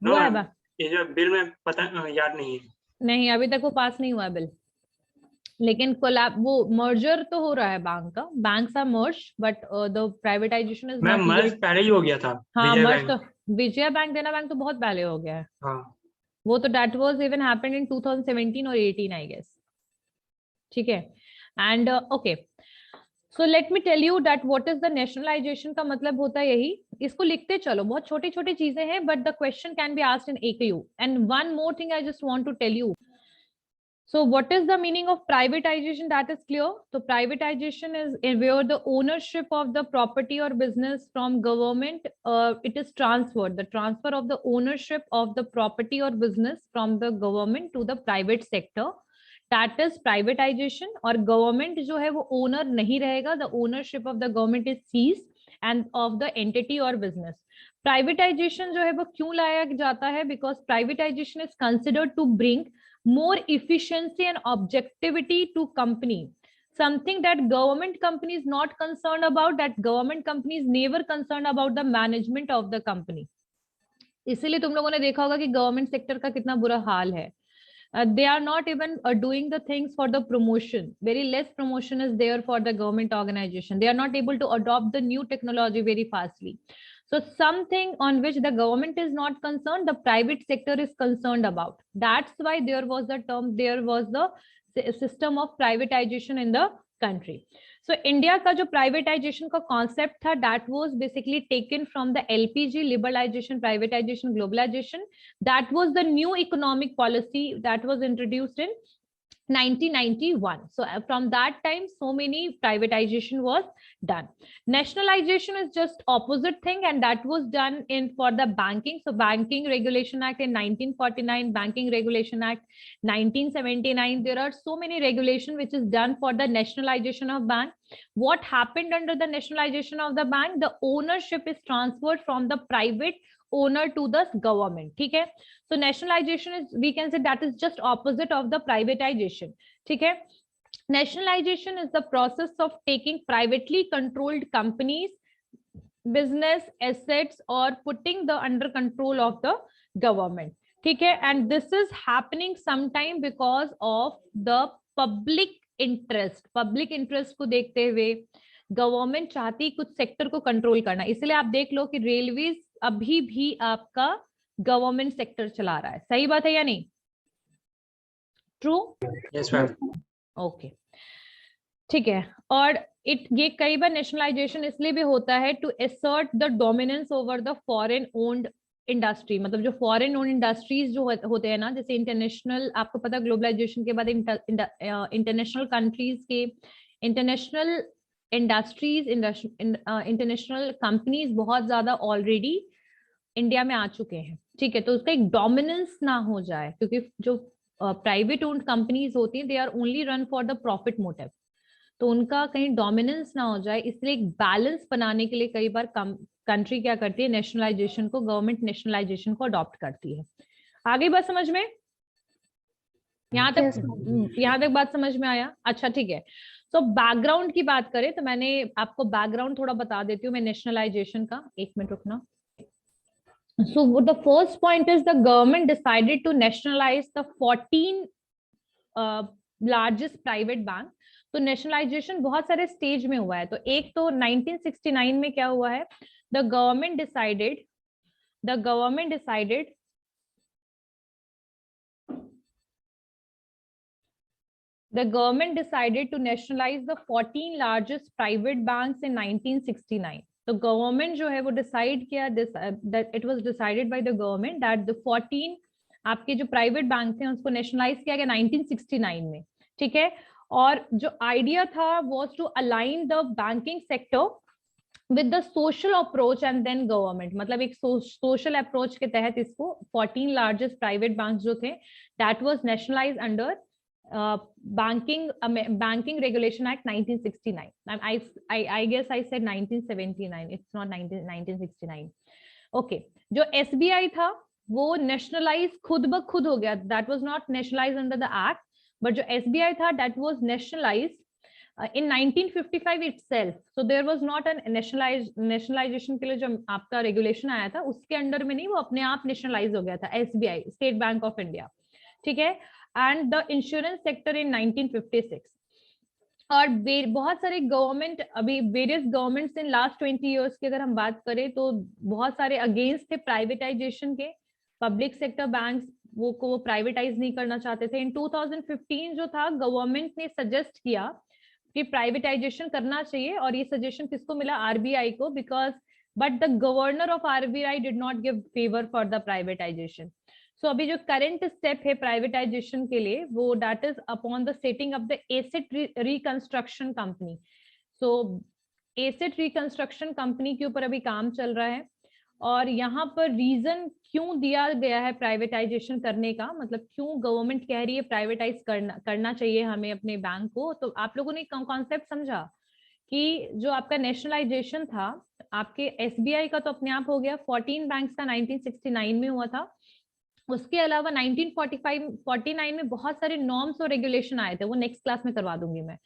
हुआ है ये जो बिल में पता याद नहीं है। नहीं, अभी तक वो पास नहीं हुआ है बिल, लेकिन कोलैब वो मर्जर तो हो रहा है बैंक का, banks are merge but the privatisation is not. Merge पहले ही हो गया था। हाँ विजय मर्ज बैंक। तो विजया बैंक, देना बैंक तो बहुत पहले हो गया है। हाँ वो तो that was even happened in 2017 और 18 आई गेस, ठीक है। And okay, so let me tell you that what is the nationalization का मतलब होता है यही। इसको लिखते चलो, बहुत छोटी छोटी चीजें हैं but the question can be asked in AKU। And one more thing I just want to tell you, so what is the meaning of privatization? That is clear. So privatization is where the ownership of the property or business from government it is transferred, the transfer of the ownership of the property or business from the government to the private sector, that is privatization। और government जो है वो owner नहीं रहेगा, the ownership of the government is seized and of the entity or business। privatization जो है वो क्यों लाया जाता है? because privatization is considered to bring more efficiency and objectivity to company, something that government company is not concerned about, that government company is never concerned about the management of the company। इसीलिए तुम लोगों ने देखा होगा कि गवर्नमेंट सेक्टर का कितना बुरा हाल है। they are not even doing the things for the promotion, very less promotion is there for the government organization, they are not able to adopt the new technology very fastly। So something on which the government is not concerned, the private sector is concerned about, that's why there was the term, there was the system of privatization in the country। So India का जो privatization का concept था, that was basically taken from the LPG, liberalization, privatization, globalization। that was the new economic policy that was introduced in 1991। so from that time so many privatization was done। nationalization is just opposite thing, and that was done in for the banking। so banking regulation act in 1949, banking regulation act 1979, there are so many regulation which is done for the nationalization of bank। what happened under the nationalization of the bank? the ownership is transferred from the private owner to the government, ठीक है। so nationalization is, we can say that is just opposite of the privatization, ठीक है। nationalization is the process of taking privately controlled companies, business assets or putting the under control of the government, ठीक है। and this is happening sometime because of the public interest। public interest को देखते हुए गवर्नमेंट चाहती कुछ सेक्टर को कंट्रोल करना, इसलिए आप देख लो कि रेलवेज अभी भी आपका गवर्नमेंट सेक्टर चला रहा है। सही बात है या नहीं? ट्रू? Yes ma'am. ओके, ठीक है। और ये कई बार नेशनलाइजेशन इसलिए भी होता है to assert the dominance over the foreign owned industry, मतलब जो फॉरेन ओन्ड इंडस्ट्रीज जो होते हैं ना, जैसे इंटरनेशनल, आपको पता ग्लोबलाइजेशन के बाद इंटरनेशनल कंट्रीज के इंटरनेशनल इंडस्ट्रीज, इंटरनेशनल कंपनीज बहुत ज्यादा ऑलरेडी इंडिया में आ चुके हैं, ठीक है। तो उसका एक डोमिनेंस ना हो जाए, क्योंकि जो प्राइवेट ओन्ड कंपनीज होती हैं they are only run for the profit motive, तो उनका कहीं डोमिनेंस ना हो जाए, इसलिए एक बैलेंस बनाने के लिए कई बार कंट्री क्या करती है, नेशनलाइजेशन को, गवर्नमेंट नेशनलाइजेशन को अडॉप्ट करती है। आगे बात समझ में? यहाँ Yes, तक बात समझ में आया? अच्छा ठीक है। तो बैकग्राउंड की बात करें तो मैंने आपको बैकग्राउंड थोड़ा बता देती हूँ मैं नेशनलाइजेशन का। एक मिनट रुकना। So the first point is the government decided to nationalize the 14 largest private bank. तो नेशनलाइजेशन बहुत सारे स्टेज में हुआ है। तो एक तो 1969 में क्या हुआ है, the government decided to nationalize the 14 largest private banks in 1969. तो गवर्नमेंट जो है वो डिसाइड किया, that it was decided by the government that the 14 आपके जो प्राइवेट बैंक थे उसको नेशनलाइज किया गया 1969 में, ठीक है। और जो आइडिया था was to align the banking sector with the social approach and then government, मतलब एक सोशल अप्रोच के तहत इसको 14 लार्जेस्ट प्राइवेट बैंक जो थे that was nationalise under banking regulation act 1969, and I guess I said 1979, it's not 1969. okay, जो SBI था वो नेशनलाइज खुद ब खुद हो गया, that was not nationalise under the act, but जो SBI था that was nationalise in 1955 itself. So there was not an nationalization के लिए जो आपका रेगुलेशन आया था उसके अंडर में नहीं, वो अपने आप नेशनलाइज हो गया था SBI, state bank of India, ठीक है। And the insurance sector in 1956। और बहुत सारे गवर्नमेंट, अभी various governments in last 20 years की अगर हम बात करें तो बहुत सारे अगेंस्ट थे प्राइवेटाइजेशन के। पब्लिक सेक्टर बैंक्स वो प्राइवेटाइज नहीं करना चाहते थे। इन 2015 जो था गवर्नमेंट ने सजेस्ट किया कि प्राइवेटाइजेशन करना चाहिए, और ये सजेशन किसको मिला, RBI को, because but the governor of RBI did not give favour for the privatisation. सो अभी जो करंट स्टेप है प्राइवेटाइजेशन के लिए वो that is upon the setting up the asset reconstruction company. सो एसेट रिकंस्ट्रक्शन कंपनी के ऊपर अभी काम चल रहा है, और यहाँ पर रीजन क्यों दिया गया है प्राइवेटाइजेशन करने का, मतलब क्यों गवर्नमेंट कह रही है प्राइवेटाइज करना चाहिए हमें अपने बैंक को। तो आप लोगों ने कॉन्सेप्ट समझा कि जो आपका नेशनलाइजेशन था आपके SBI का तो अपने आप हो गया, 14 बैंक्स का 1969 में हुआ था। उसके अलावा 1949 में बहुत सारे नॉर्म्स और रेगुलेशन आए थे, वो नेक्स्ट क्लास में करवा दूंगी मैं।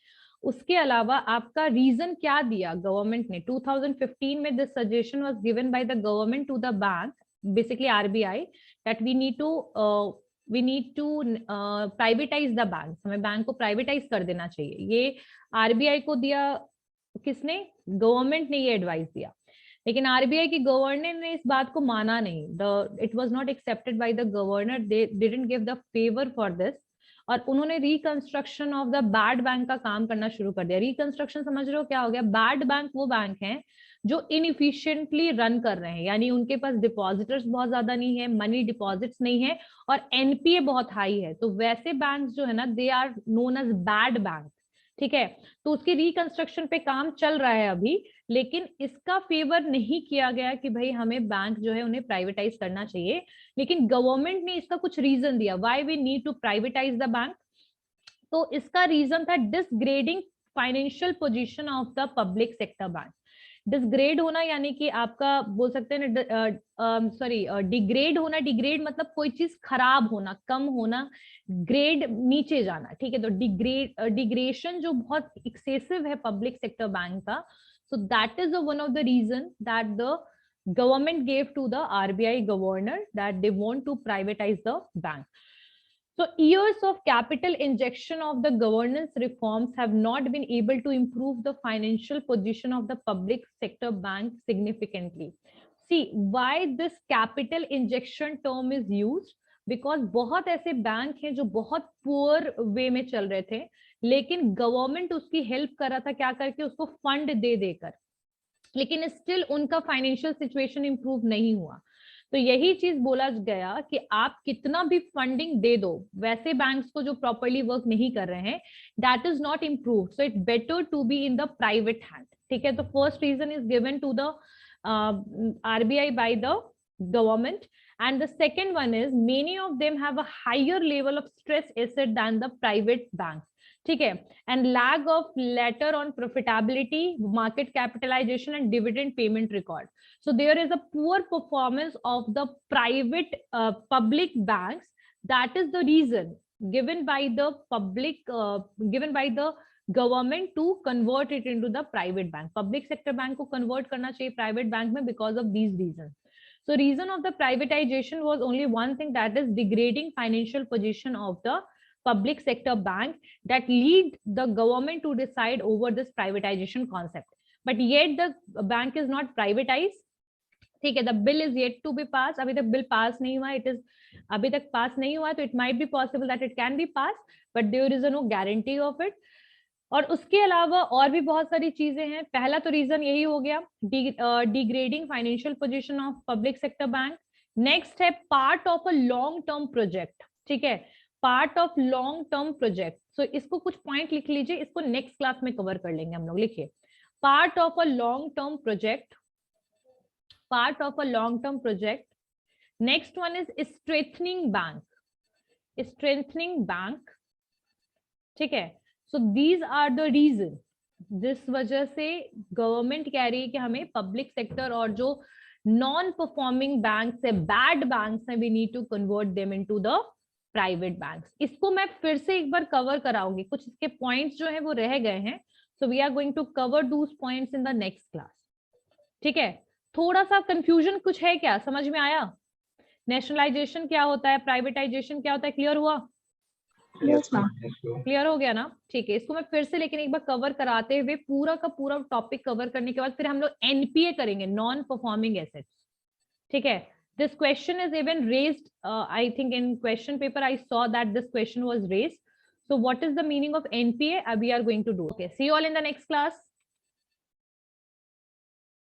उसके अलावा आपका रीजन क्या दिया गवर्नमेंट ने 2015 में, this suggestion was given by the government to the bank, basically RBI, that we need to privatise the bank, हमें बैंक को प्राइवेटाइज कर देना चाहिए। ये RBI को दिया किसने, गवर्नमेंट ने ये एडवाइस दिया। लेकिन RBI की गवर्नर ने इस बात को माना नहीं, it was not accepted by the governor, they didn't give the favour for this, और उन्होंने reconstruction of the bad bank का काम करना शुरू कर दिया। रिकंस्ट्रक्शन समझ रहे हो क्या हो गया, बैड बैंक वो बैंक हैं जो इनएफिशिएंटली रन कर रहे हैं, यानी उनके पास डिपॉजिटर्स बहुत ज्यादा नहीं है, मनी डिपॉजिट्स नहीं है, और NPA बहुत हाई है। तो वैसे बैंक जो है ना, they are known as bad bank, ठीक है। तो उसकी रिकंस्ट्रक्शन पे काम चल रहा है अभी, लेकिन इसका फेवर नहीं किया गया कि भाई हमें बैंक जो है उन्हें प्राइवेटाइज करना चाहिए। लेकिन गवर्नमेंट ने इसका कुछ रीजन दिया, why we need to privatise the bank. तो इसका रीजन था disgrading financial position of the public sector bank. Disgrade होना यानी कि आपका बोल सकते हैं डिग्रेड होना, डिग्रेड मतलब कोई चीज खराब होना, कम होना, ग्रेड नीचे जाना, ठीक है। तो डिग्रेशन जो बहुत एक्सेसिव है पब्लिक सेक्टर बैंक का, so that is one of the reason that the government gave to the RBI governor that they want to privatize the bank. So years of capital injection of the governance reforms have not been able to improve the financial position of the public sector bank significantly. See why this capital injection term is used, because बहुत ऐसे बैंक हैं जो बहुत पुअर वे में चल रहे थे, लेकिन गवर्नमेंट उसकी हेल्प कर रहा था क्या करके, उसको फंड दे देकर, लेकिन स्टिल उनका फाइनेंशियल सिचुएशन इंप्रूव नहीं हुआ। तो यही चीज बोला गया कि आप कितना भी फंडिंग दे दो वैसे बैंक्स को जो प्रॉपरली वर्क नहीं कर रहे हैं, that is not improve, so it better to be in the private hand, ठीक है। तो first reason is given to the RBI by the government, and the second one is many of them have a higher level of stress asset than the private banks, ठीक है, and lag of later on profitability, market capitalization and dividend payment record. So there is a poor performance of the private public banks. That is the reason given by the public, given by the government to convert it into the private bank. Public sector bank को convert करना चाहिए private bank में because of these reasons. So reason of the privatization was only one thing, that is degrading financial position of the public sector bank, that lead the government to decide over this privatization concept. But yet the bank is not privatized. ठीक है, the bill is yet to be passed. अभी तक बिल पास नहीं हुआ, it is अभी तक पास नहीं हुआ, तो it might be possible that it can be passed, but there is no guarantee of it. और उसके अलावा और भी बहुत सारी चीजें हैं. पहला तो रीजन यही हो गया, degrading financial position of public sector bank. Next है part of a long term project. ठीक है, part of long term project. So इसको कुछ पॉइंट लिख लीजिए, इसको नेक्स्ट क्लास में कवर कर लेंगे हम लोग. लिखिए, part of a long term project, part of a long term project. Next one is strengthening bank, strengthening bank. ठीक है, so these are the reason, जिस वजह से गवर्नमेंट कह रही है कि हमें पब्लिक सेक्टर और जो नॉन परफॉर्मिंग बैंक्स है, बैड बैंक्स है, we need to convert them into the private banks. इसको मैं फिर से एक बार कवर कराऊंगी, कुछ इसके पॉइंट्स जो है वो रह गए हैं. So we are going to cover those points in the next class. ठीक है, थोड़ा सा कंफ्यूजन कुछ है क्या, समझ में आया? नेशनलाइजेशन क्या होता है, प्राइवेटाइजेशन क्या होता है, क्लियर हुआ? Yes, ma'am. क्लियर हो गया ना? ठीक है, इसको मैं फिर से लेकिन एक बार कवर कराते हुए पूरा का पूरा टॉपिक कवर करने के बाद फिर हम लोग एनपीए करेंगे, नॉन परफॉर्मिंग एसेट्स. ठीक है, this question is even raised, I think in question paper I saw that this question was raised. So what is the meaning of NPA, we are going to do. Okay, see you all in the next class.